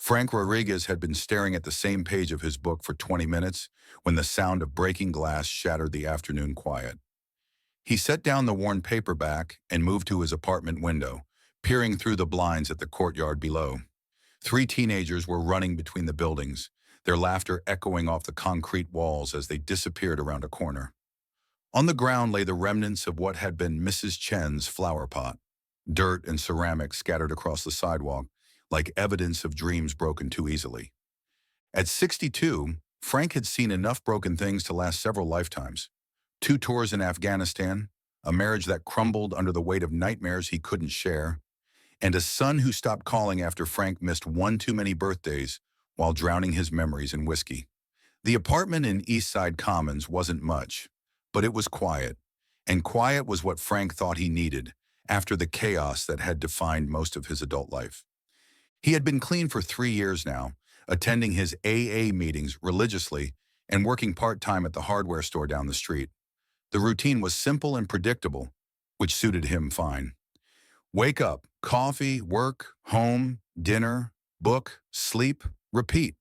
Frank Rodriguez had been staring at the same page of his book for 20 minutes when the sound of breaking glass shattered the afternoon quiet. He set down the worn paperback and moved to his apartment window, peering through the blinds at the courtyard below. Three teenagers were running between the buildings, their laughter echoing off the concrete walls as they disappeared around a corner. On the ground lay the remnants of what had been Mrs. Chen's flower pot, dirt and ceramics scattered across the sidewalk, like evidence of dreams broken too easily. At 62, Frank had seen enough broken things to last several lifetimes. 2 tours in Afghanistan, a marriage that crumbled under the weight of nightmares he couldn't share, and a son who stopped calling after Frank missed one too many birthdays while drowning his memories in whiskey. The apartment in East Side Commons wasn't much, but it was quiet, and quiet was what Frank thought he needed after the chaos that had defined most of his adult life. He had been clean for 3 years now, attending his AA meetings religiously and working part-time at the hardware store down the street. The routine was simple and predictable, which suited him fine. Wake up, coffee, work, home, dinner, book, sleep, repeat.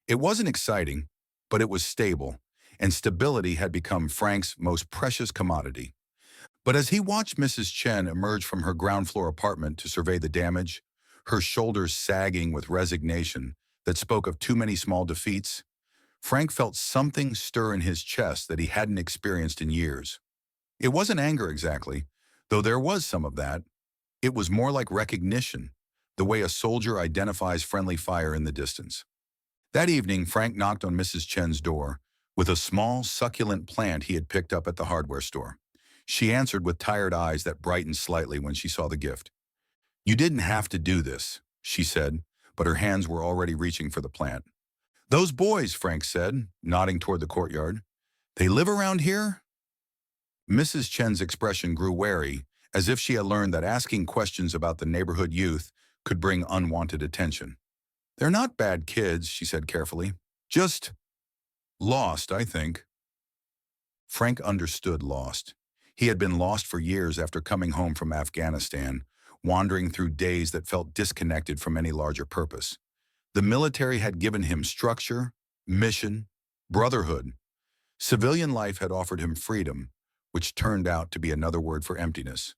It wasn't exciting, but it was stable, and stability had become Frank's most precious commodity. But as he watched Mrs. Chen emerge from her ground floor apartment to survey the damage, her shoulders sagging with resignation that spoke of too many small defeats, Frank felt something stir in his chest that he hadn't experienced in years. It wasn't anger exactly, though there was some of that. It was more like recognition, the way a soldier identifies friendly fire in the distance. That evening, Frank knocked on Mrs. Chen's door with a small, succulent plant he had picked up at the hardware store. She answered with tired eyes that brightened slightly when she saw the gift. "You didn't have to do this," she said, but her hands were already reaching for the plant. "Those boys," Frank said, nodding toward the courtyard. "They live around here?" Mrs. Chen's expression grew wary, as if she had learned that asking questions about the neighborhood youth could bring unwanted attention. "They're not bad kids," she said carefully. "Just lost, I think." Frank understood lost. He had been lost for years after coming home from Afghanistan, wandering through days that felt disconnected from any larger purpose. The military had given him structure, mission, brotherhood. Civilian life had offered him freedom, which turned out to be another word for emptiness.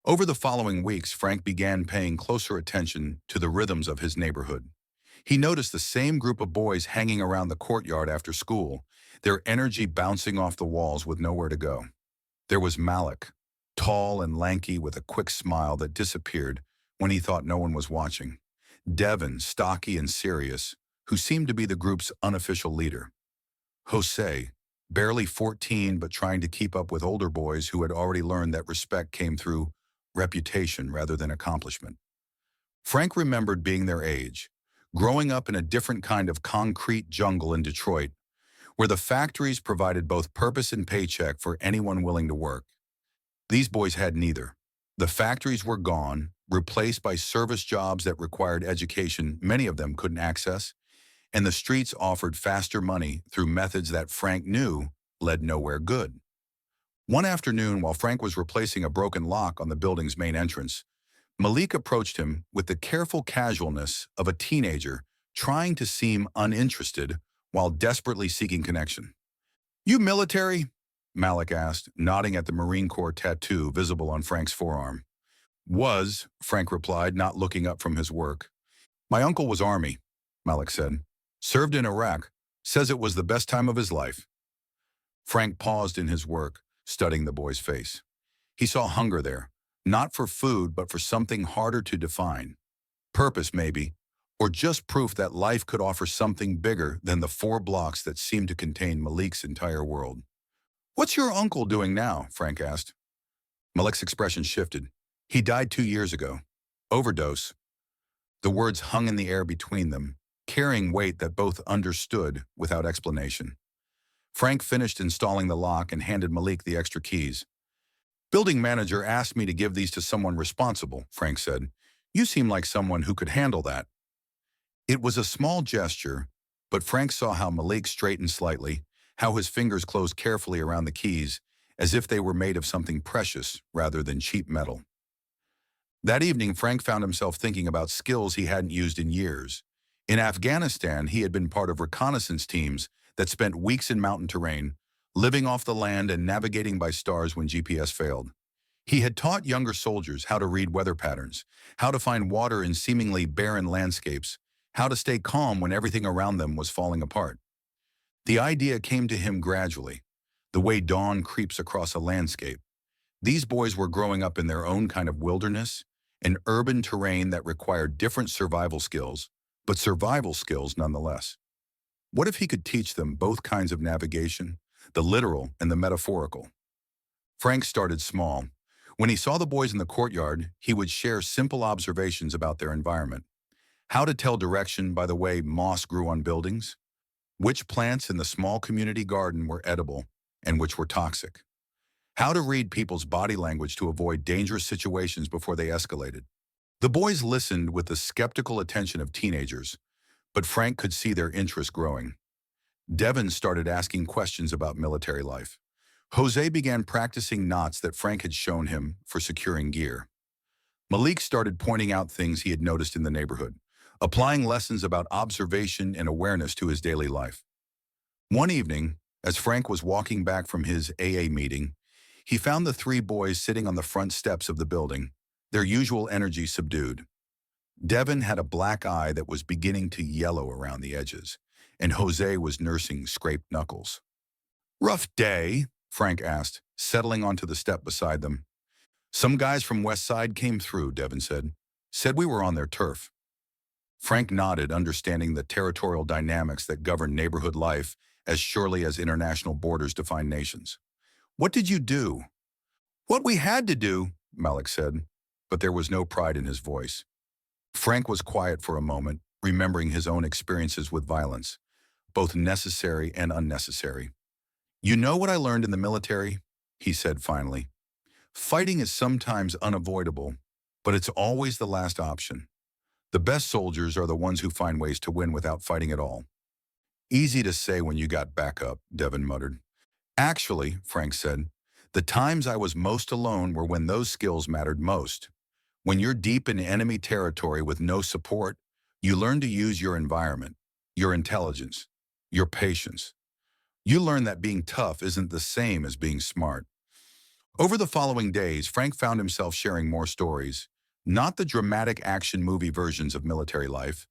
Over the following weeks, Frank began paying closer attention to the rhythms of his neighborhood. He noticed the same group of boys hanging around the courtyard after school, their energy bouncing off the walls with nowhere to go. There was Malik, tall and lanky with a quick smile that disappeared when he thought no one was watching. Devin, stocky and serious, who seemed to be the group's unofficial leader. Jose, barely 14 but trying to keep up with older boys who had already learned that respect came through reputation rather than accomplishment. Frank remembered being their age, growing up in a different kind of concrete jungle in Detroit, where the factories provided both purpose and paycheck for anyone willing to work. These boys had neither. The factories were gone, replaced by service jobs that required education many of them couldn't access, and the streets offered faster money through methods that Frank knew led nowhere good. One afternoon, while Frank was replacing a broken lock on the building's main entrance, Malik approached him with the careful casualness of a teenager trying to seem uninterested while desperately seeking connection. "You military?" Malik asked, nodding at the Marine Corps tattoo visible on Frank's forearm. "Was," Frank replied, not looking up from his work. "My uncle was Army," Malik said. "Served in Iraq. Says it was the best time of his life." Frank paused in his work, studying the boy's face. He saw hunger there, not for food, but for something harder to define. Purpose, maybe, or just proof that life could offer something bigger than the 4 blocks that seemed to contain Malik's entire world. "What's your uncle doing now?" Frank asked. Malik's expression shifted. "He died 2 years ago. Overdose." The words hung in the air between them, carrying weight that both understood without explanation. Frank finished installing the lock and handed Malik the extra keys. "Building manager asked me to give these to someone responsible," Frank said. "You seem like someone who could handle that." It was a small gesture, but Frank saw how Malik straightened slightly, how his fingers closed carefully around the keys, as if they were made of something precious rather than cheap metal. That evening, Frank found himself thinking about skills he hadn't used in years. In Afghanistan, he had been part of reconnaissance teams that spent weeks in mountain terrain, living off the land and navigating by stars when GPS failed. He had taught younger soldiers how to read weather patterns, how to find water in seemingly barren landscapes, how to stay calm when everything around them was falling apart. The idea came to him gradually, the way dawn creeps across a landscape. These boys were growing up in their own kind of wilderness, an urban terrain that required different survival skills, but survival skills nonetheless. What if he could teach them both kinds of navigation, the literal and the metaphorical? Frank started small. When he saw the boys in the courtyard, he would share simple observations about their environment. How to tell direction by the way moss grew on buildings, which plants in the small community garden were edible and which were toxic. How to read people's body language to avoid dangerous situations before they escalated. The boys listened with the skeptical attention of teenagers, but Frank could see their interest growing. Devin started asking questions about military life. Jose began practicing knots that Frank had shown him for securing gear. Malik started pointing out things he had noticed in the neighborhood, applying lessons about observation and awareness to his daily life. One evening, as Frank was walking back from his AA meeting, he found the three boys sitting on the front steps of the building, their usual energy subdued. Devin had a black eye that was beginning to yellow around the edges, and Jose was nursing scraped knuckles. "Rough day?" Frank asked, settling onto the step beside them. "Some guys from West Side came through," Devin said. "Said we were on their turf." Frank nodded, understanding the territorial dynamics that govern neighborhood life as surely as international borders define nations. "What did you do?" "What we had to do," Malik said, but there was no pride in his voice. Frank was quiet for a moment, remembering his own experiences with violence, both necessary and unnecessary. "You know what I learned in the military?" he said finally. "Fighting is sometimes unavoidable, but it's always the last option. The best soldiers are the ones who find ways to win without fighting at all." "Easy to say when you got backup," Devin muttered. "Actually," Frank said, "the times I was most alone were when those skills mattered most. When you're deep in enemy territory with no support, you learn to use your environment, your intelligence, your patience. You learn that being tough isn't the same as being smart." Over the following days, Frank found himself sharing more stories, not the dramatic action movie versions of military life,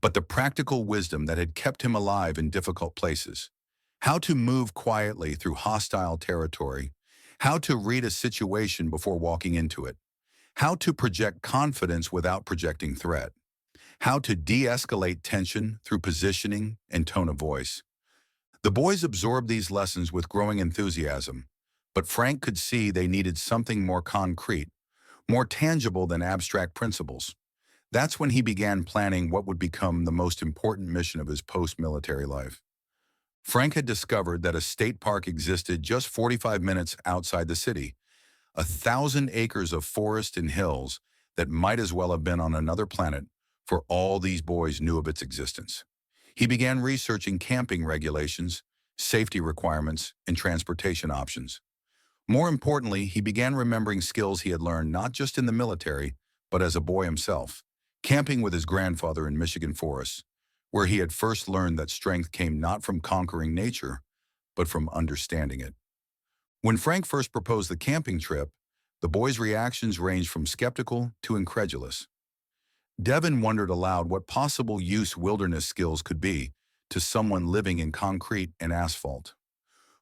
but the practical wisdom that had kept him alive in difficult places. How to move quietly through hostile territory, how to read a situation before walking into it, how to project confidence without projecting threat, how to de-escalate tension through positioning and tone of voice. The boys absorbed these lessons with growing enthusiasm, but Frank could see they needed something more concrete, more tangible than abstract principles. That's when he began planning what would become the most important mission of his post-military life. Frank had discovered that a state park existed just 45 minutes outside the city, 1,000 acres of forest and hills that might as well have been on another planet, for all these boys knew of its existence. He began researching camping regulations, safety requirements, and transportation options. More importantly, he began remembering skills he had learned not just in the military, but as a boy himself, camping with his grandfather in Michigan forests, where he had first learned that strength came not from conquering nature, but from understanding it. When Frank first proposed the camping trip, the boys' reactions ranged from skeptical to incredulous. Devin wondered aloud what possible use wilderness skills could be to someone living in concrete and asphalt.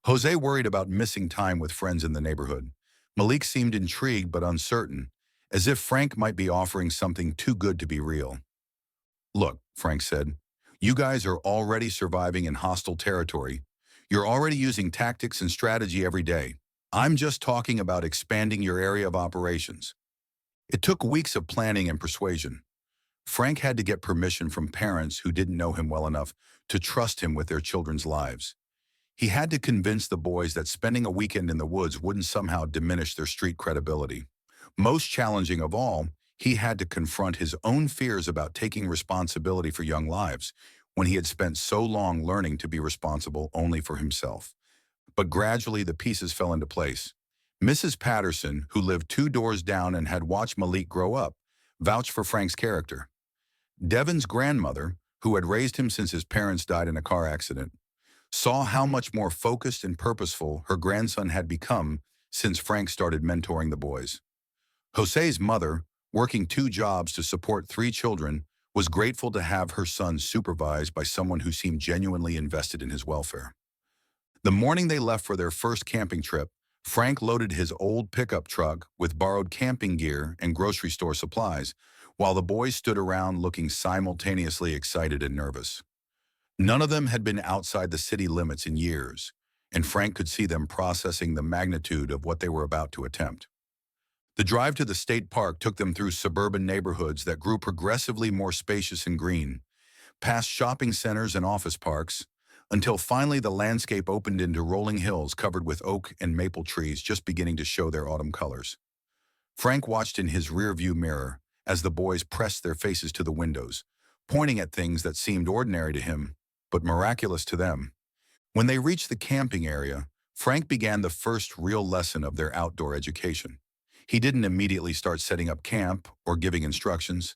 Jose worried about missing time with friends in the neighborhood. Malik seemed intrigued but uncertain, as if Frank might be offering something too good to be real. "Look," Frank said, "you guys are already surviving in hostile territory. You're already using tactics and strategy every day. I'm just talking about expanding your area of operations." It took weeks of planning and persuasion. Frank had to get permission from parents who didn't know him well enough to trust him with their children's lives. He had to convince the boys that spending a weekend in the woods wouldn't somehow diminish their street credibility. Most challenging of all, he had to confront his own fears about taking responsibility for young lives when he had spent so long learning to be responsible only for himself. But gradually the pieces fell into place. Mrs. Patterson, who lived 2 doors down and had watched Malik grow up, vouched for Frank's character. Devin's grandmother, who had raised him since his parents died in a car accident, saw how much more focused and purposeful her grandson had become since Frank started mentoring the boys. Jose's mother, working 2 jobs to support 3 children, was grateful to have her son supervised by someone who seemed genuinely invested in his welfare. The morning they left for their first camping trip, Frank loaded his old pickup truck with borrowed camping gear and grocery store supplies, while the boys stood around looking simultaneously excited and nervous. None of them had been outside the city limits in years, and Frank could see them processing the magnitude of what they were about to attempt. The drive to the state park took them through suburban neighborhoods that grew progressively more spacious and green, past shopping centers and office parks, until finally the landscape opened into rolling hills covered with oak and maple trees just beginning to show their autumn colors. Frank watched in his rearview mirror as the boys pressed their faces to the windows, pointing at things that seemed ordinary to him, but miraculous to them. When they reached the camping area, Frank began the first real lesson of their outdoor education. He didn't immediately start setting up camp or giving instructions.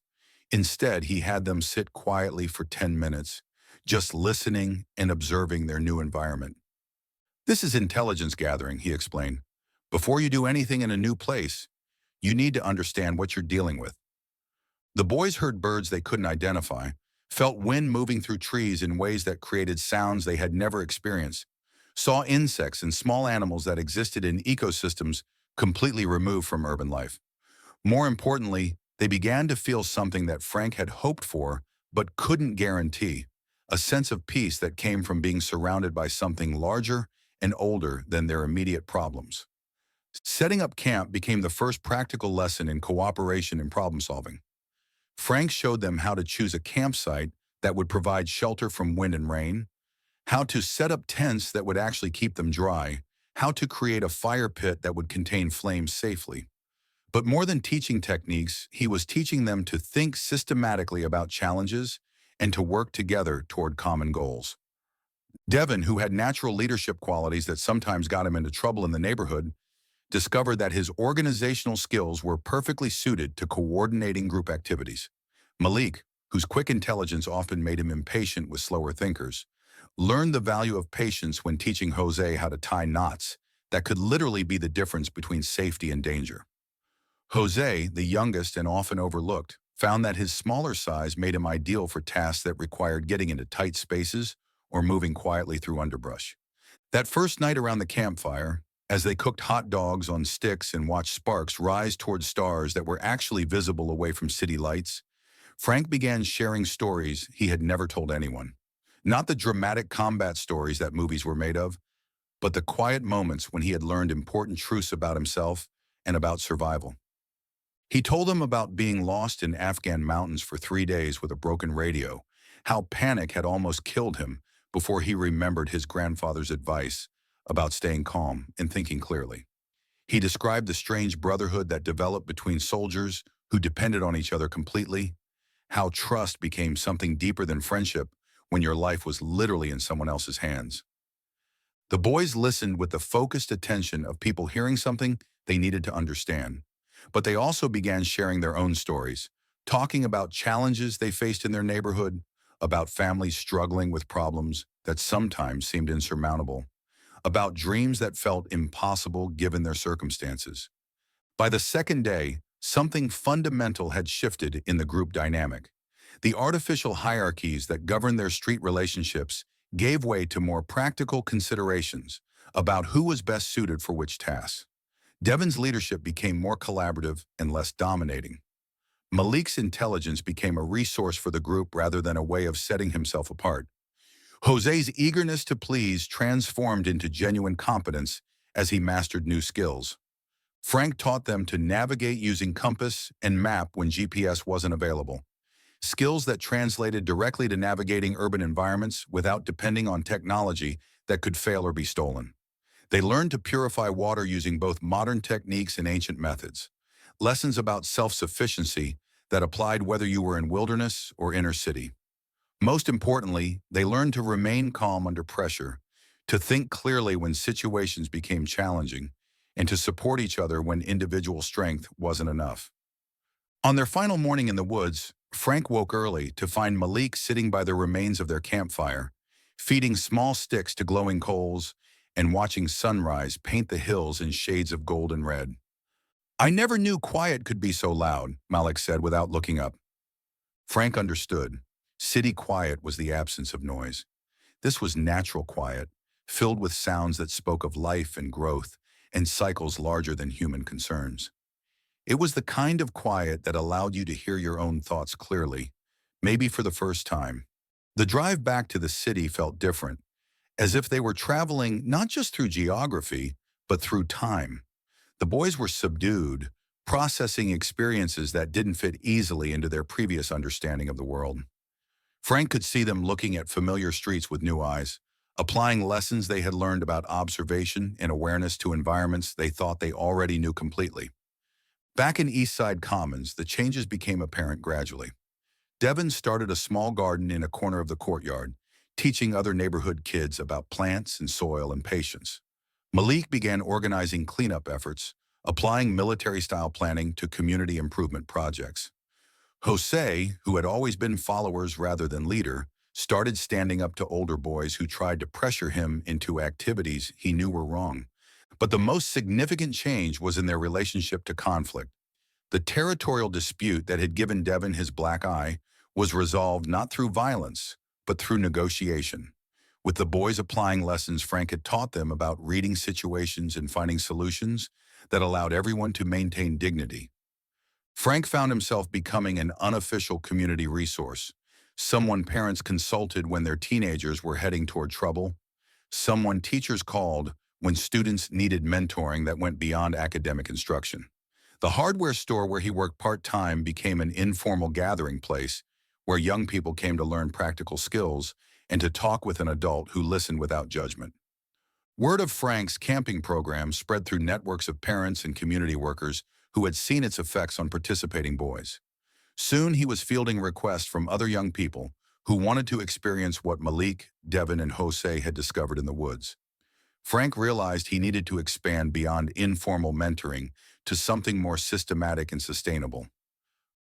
Instead, he had them sit quietly for 10 minutes, just listening and observing their new environment. "This is intelligence gathering," he explained. "Before you do anything in a new place, you need to understand what you're dealing with." The boys heard birds they couldn't identify, felt wind moving through trees in ways that created sounds they had never experienced, saw insects and small animals that existed in ecosystems completely removed from urban life. More importantly, they began to feel something that Frank had hoped for but couldn't guarantee, a sense of peace that came from being surrounded by something larger and older than their immediate problems. Setting up camp became the first practical lesson in cooperation and problem solving. Frank showed them how to choose a campsite that would provide shelter from wind and rain, how to set up tents that would actually keep them dry, how to create a fire pit that would contain flames safely. But more than teaching techniques, he was teaching them to think systematically about challenges and to work together toward common goals. Devin, who had natural leadership qualities that sometimes got him into trouble in the neighborhood, discovered that his organizational skills were perfectly suited to coordinating group activities. Malik, whose quick intelligence often made him impatient with slower thinkers, learned the value of patience when teaching Jose how to tie knots that could literally be the difference between safety and danger. Jose, the youngest and often overlooked, found that his smaller size made him ideal for tasks that required getting into tight spaces or moving quietly through underbrush. That first night around the campfire, as they cooked hot dogs on sticks and watched sparks rise toward stars that were actually visible away from city lights, Frank began sharing stories he had never told anyone. Not the dramatic combat stories that movies were made of, but the quiet moments when he had learned important truths about himself and about survival. He told them about being lost in Afghan mountains for 3 days with a broken radio, how panic had almost killed him before he remembered his grandfather's advice about staying calm and thinking clearly. He described the strange brotherhood that developed between soldiers who depended on each other completely, how trust became something deeper than friendship when your life was literally in someone else's hands. The boys listened with the focused attention of people hearing something they needed to understand, but they also began sharing their own stories, talking about challenges they faced in their neighborhood, about families struggling with problems that sometimes seemed insurmountable, about dreams that felt impossible given their circumstances. By the second day, something fundamental had shifted in the group dynamic. The artificial hierarchies that governed their street relationships gave way to more practical considerations about who was best suited for which tasks. Devin's leadership became more collaborative and less dominating. Malik's intelligence became a resource for the group rather than a way of setting himself apart. Jose's eagerness to please transformed into genuine competence as he mastered new skills. Frank taught them to navigate using compass and map when GPS wasn't available, skills that translated directly to navigating urban environments without depending on technology that could fail or be stolen. They learned to purify water using both modern techniques and ancient methods, lessons about self-sufficiency that applied whether you were in wilderness or inner city. Most importantly, they learned to remain calm under pressure, to think clearly when situations became challenging, and to support each other when individual strength wasn't enough. On their final morning in the woods, Frank woke early to find Malik sitting by the remains of their campfire, feeding small sticks to glowing coals and watching sunrise paint the hills in shades of gold and red. "I never knew quiet could be so loud," Malik said without looking up. Frank understood. City quiet was the absence of noise. This was natural quiet, filled with sounds that spoke of life and growth and cycles larger than human concerns. It was the kind of quiet that allowed you to hear your own thoughts clearly, maybe for the first time. The drive back to the city felt different, as if they were traveling not just through geography, but through time. The boys were subdued, processing experiences that didn't fit easily into their previous understanding of the world. Frank could see them looking at familiar streets with new eyes, applying lessons they had learned about observation and awareness to environments they thought they already knew completely. Back in East Side Commons, the changes became apparent gradually. Devin started a small garden in a corner of the courtyard, teaching other neighborhood kids about plants and soil and patience. Malik began organizing cleanup efforts, applying military-style planning to community improvement projects. Jose, who had always been followers rather than leader, started standing up to older boys who tried to pressure him into activities he knew were wrong. But the most significant change was in their relationship to conflict. The territorial dispute that had given Devin his black eye was resolved not through violence, but through negotiation, with the boys applying lessons Frank had taught them about reading situations and finding solutions that allowed everyone to maintain dignity. Frank found himself becoming an unofficial community resource, someone parents consulted when their teenagers were heading toward trouble, someone teachers called when students needed mentoring that went beyond academic instruction. The hardware store where he worked part-time became an informal gathering place where young people came to learn practical skills and to talk with an adult who listened without judgment. Word of Frank's camping program spread through networks of parents and community workers who had seen its effects on participating boys. Soon he was fielding requests from other young people who wanted to experience what Malik, Devin, and Jose had discovered in the woods. Frank realized he needed to expand beyond informal mentoring to something more systematic and sustainable.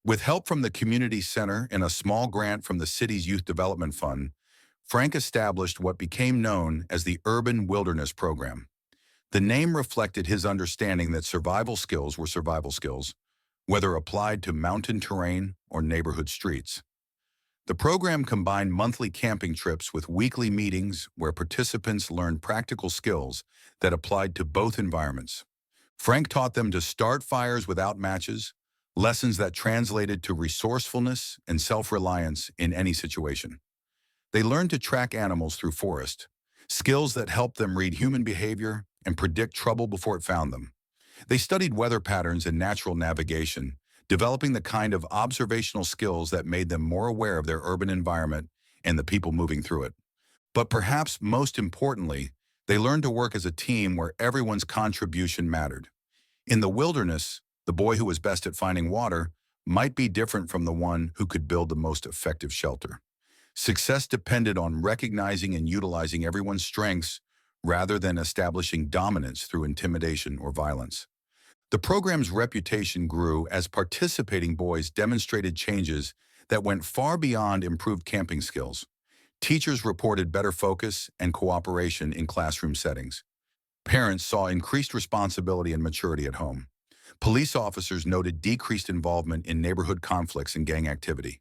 With help from the community center and a small grant from the city's Youth Development Fund, Frank established what became known as the Urban Wilderness Program. The name reflected his understanding that survival skills were survival skills, whether applied to mountain terrain or neighborhood streets. The program combined monthly camping trips with weekly meetings where participants learned practical skills that applied to both environments. Frank taught them to start fires without matches, lessons that translated to resourcefulness and self-reliance in any situation. They learned to track animals through forest, skills that helped them read human behavior and predict trouble before it found them. They studied weather patterns and natural navigation, developing the kind of observational skills that made them more aware of their urban environment and the people moving through it. But perhaps most importantly, they learned to work as a team where everyone's contribution mattered. In the wilderness, the boy who was best at finding water might be different from the one who could build the most effective shelter. Success depended on recognizing and utilizing everyone's strengths rather than establishing dominance through intimidation or violence. The program's reputation grew as participating boys demonstrated changes that went far beyond improved camping skills. Teachers reported better focus and cooperation in classroom settings. Parents saw increased responsibility and maturity at home. Police officers noted decreased involvement in neighborhood conflicts and gang activity.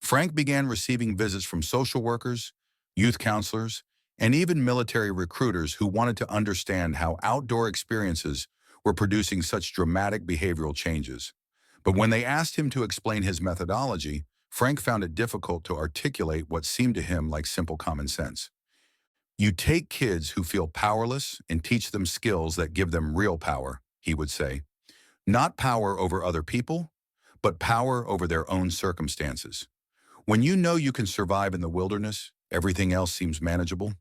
Frank began receiving visits from social workers, youth counselors, and even military recruiters who wanted to understand how outdoor experiences were producing such dramatic behavioral changes. But when they asked him to explain his methodology, Frank found it difficult to articulate what seemed to him like simple common sense. "You take kids who feel powerless and teach them skills that give them real power," he would say. "Not power over other people, but power over their own circumstances. When you know you can survive in the wilderness, everything else seems manageable."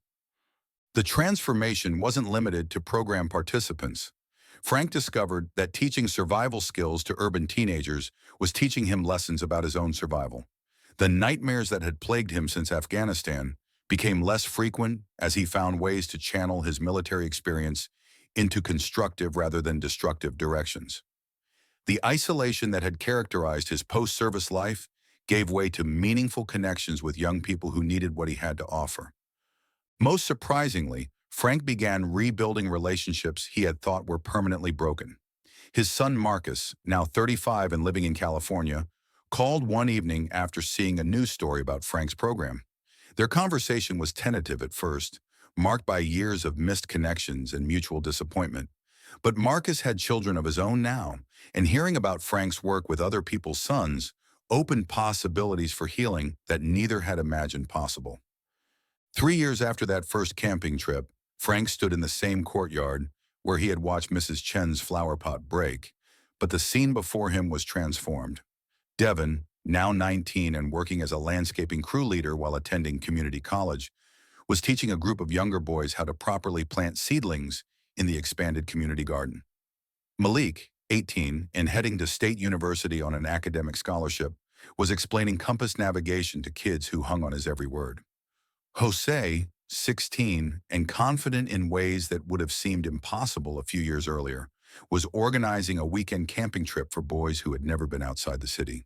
The transformation wasn't limited to program participants. Frank discovered that teaching survival skills to urban teenagers was teaching him lessons about his own survival. The nightmares that had plagued him since Afghanistan became less frequent as he found ways to channel his military experience into constructive rather than destructive directions. The isolation that had characterized his post-service life gave way to meaningful connections with young people who needed what he had to offer. Most surprisingly, Frank began rebuilding relationships he had thought were permanently broken. His son Marcus, now 35 and living in California, called one evening after seeing a news story about Frank's program. Their conversation was tentative at first, marked by years of missed connections and mutual disappointment. But Marcus had children of his own now, and hearing about Frank's work with other people's sons opened possibilities for healing that neither had imagined possible. 3 years after that first camping trip, Frank stood in the same courtyard where he had watched Mrs. Chen's flower pot break, but the scene before him was transformed. Devin, now 19 and working as a landscaping crew leader while attending community college, was teaching a group of younger boys how to properly plant seedlings in the expanded community garden. Malik, 18, and heading to State University on an academic scholarship, was explaining compass navigation to kids who hung on his every word. Jose, 16, and confident in ways that would have seemed impossible a few years earlier, was organizing a weekend camping trip for boys who had never been outside the city.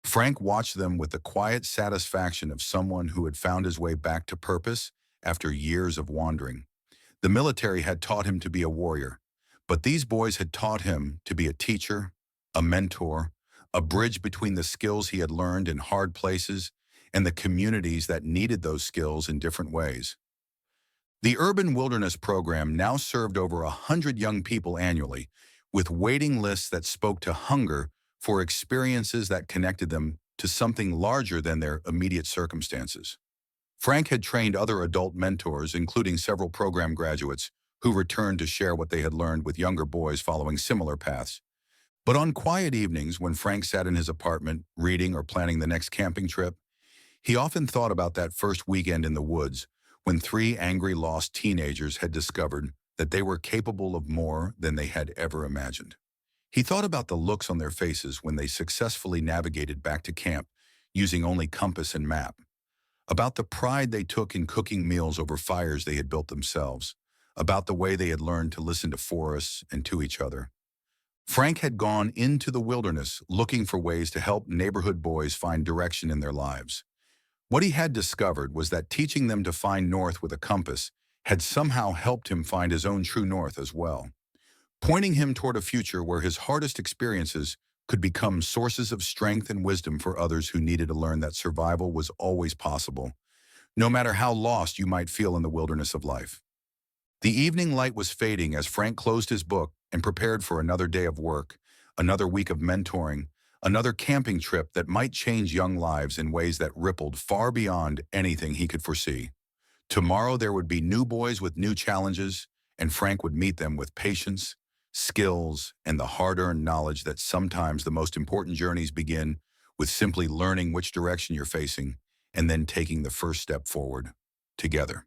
Frank watched them with the quiet satisfaction of someone who had found his way back to purpose after years of wandering. The military had taught him to be a warrior, but these boys had taught him to be a teacher, a mentor, a bridge between the skills he had learned in hard places and the communities that needed those skills in different ways. The Urban Wilderness Program now served over 100 young people annually, with waiting lists that spoke to hunger for experiences that connected them to something larger than their immediate circumstances. Frank had trained other adult mentors, including several program graduates, who returned to share what they had learned with younger boys following similar paths. But on quiet evenings when Frank sat in his apartment, reading or planning the next camping trip, he often thought about that first weekend in the woods when 3 angry, lost teenagers had discovered that they were capable of more than they had ever imagined. He thought about the looks on their faces when they successfully navigated back to camp using only compass and map, about the pride they took in cooking meals over fires they had built themselves, about the way they had learned to listen to forests and to each other. Frank had gone into the wilderness looking for ways to help neighborhood boys find direction in their lives. What he had discovered was that teaching them to find north with a compass had somehow helped him find his own true north as well, pointing him toward a future where his hardest experiences could become sources of strength and wisdom for others who needed to learn that survival was always possible, no matter how lost you might feel in the wilderness of life. The evening light was fading as Frank closed his book and prepared for another day of work, another week of mentoring, another camping trip that might change young lives in ways that rippled far beyond anything he could foresee. Tomorrow there would be new boys with new challenges, and Frank would meet them with patience, skills, and the hard-earned knowledge that sometimes the most important journeys begin with simply learning which direction you're facing and then taking the first step forward together.